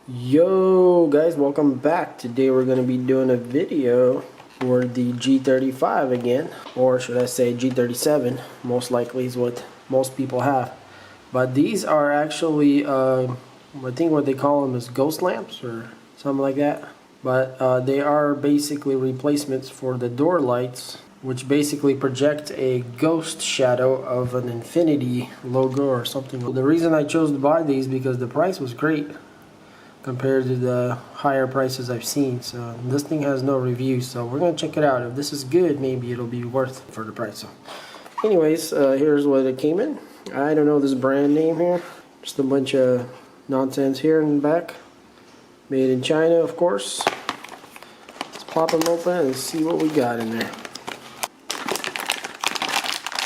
Yo guys, welcome back. Today we're going to be doing a video for the G35 again, or should I say G37, most likely is what most people have. But these are actually, I think what they call them is ghost lamps or something like that. But they are basically replacements for the door lights, which basically project a ghost shadow of an Infiniti logo or something. The reason I chose to buy these because the price was great compared to the higher prices I've seen. So this thing has no reviews, so we're gonna check it out. If this is good, maybe it'll be worth for the price. So anyways, here's what it came in. I don't know this brand name here, just a bunch of nonsense here in the back. Made in China, of course. Let's pop them open and see what we got in there.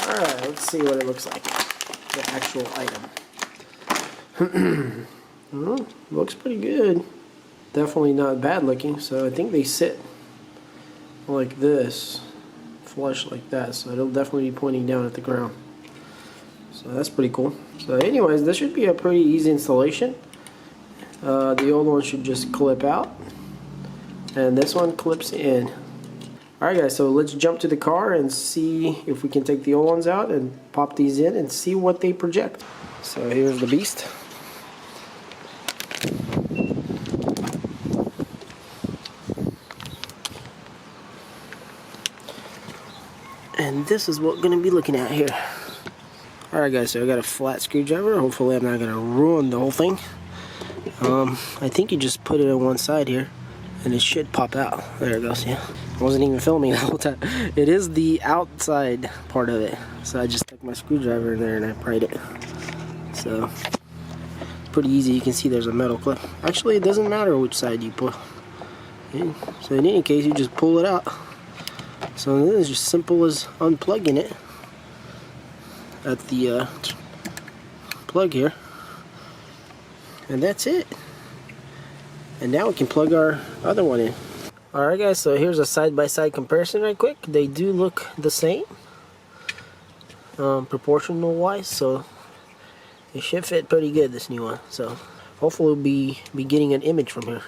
Alright, let's see what it looks like, the actual item. Well, looks pretty good. Definitely not bad looking. So I think they sit like this, flush like that. So it'll definitely be pointing down at the ground. So that's pretty cool. So anyways, this should be a pretty easy installation. The old one should just clip out, and this one clips in. Alright guys, so let's jump to the car and see if we can take the old ones out and pop these in and see what they project. So here's the beast. And this is what we're going to be looking at here. Alright guys, so I got a flat screwdriver. Hopefully I'm not going to ruin the whole thing. I think you just put it on one side here and it should pop out. There it goes, yeah. I wasn't even filming the whole time. It is the outside part of it. So I just stuck my screwdriver in there and I pried it. So, pretty easy. You can see there's a metal clip. Actually, it doesn't matter which side you pull. Okay. So in any case, you just pull it out. So this is just simple as unplugging it at the plug here, and that's it. And now we can plug our other one in. Alright guys, so here's a side-by-side comparison right quick. They do look the same, proportional wise, so it should fit pretty good, this new one. So hopefully we'll be getting an image from here.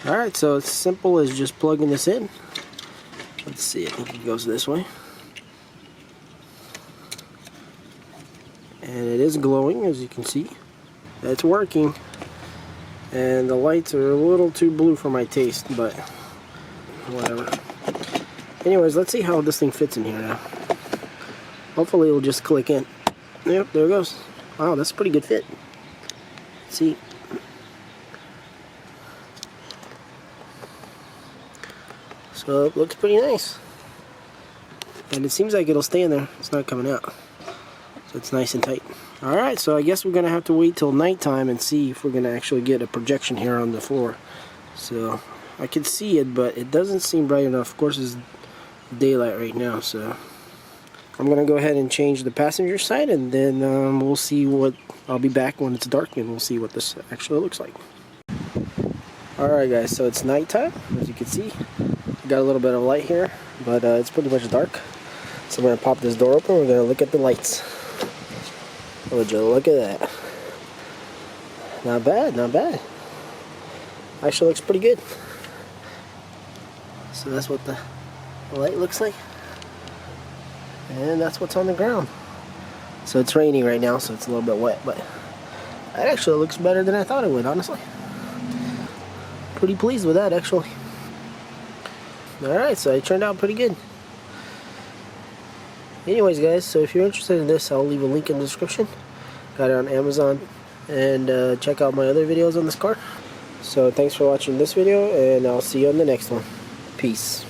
Alright, so it's simple as just plugging this in. Let's see, I think it goes this way. And it is glowing, as you can see. It's working. And the lights are a little too blue for my taste, but whatever. Anyways, let's see how this thing fits in here now. Hopefully it'll just click in. Yep, there it goes. Wow, that's a pretty good fit. Let's see. So it looks pretty nice. And it seems like it'll stay in there. It's not coming out. So it's nice and tight. Alright, so I guess we're going to have to wait till nighttime and see if we're going to actually get a projection here on the floor. So I can see it, but it doesn't seem bright enough. Of course, it's daylight right now, so I'm going to go ahead and change the passenger side, and then we'll see what... I'll be back when it's dark, and we'll see what this actually looks like. Alright guys, so it's nighttime, as you can see. Got a little bit of light here, but it's pretty much dark. So I'm going to pop this door open. We're going to look at the lights. Would you look at that? Not bad, not bad. Actually looks pretty good. So that's what the light looks like. And that's what's on the ground. So it's raining right now, so it's a little bit wet, but that actually looks better than I thought it would, honestly. Pretty pleased with that, actually. Alright, so it turned out pretty good. Anyways guys, so if you're interested in this, I'll leave a link in the description. Got it on Amazon, and check out my other videos on this car. So thanks for watching this video, and I'll see you on the next one. Peace.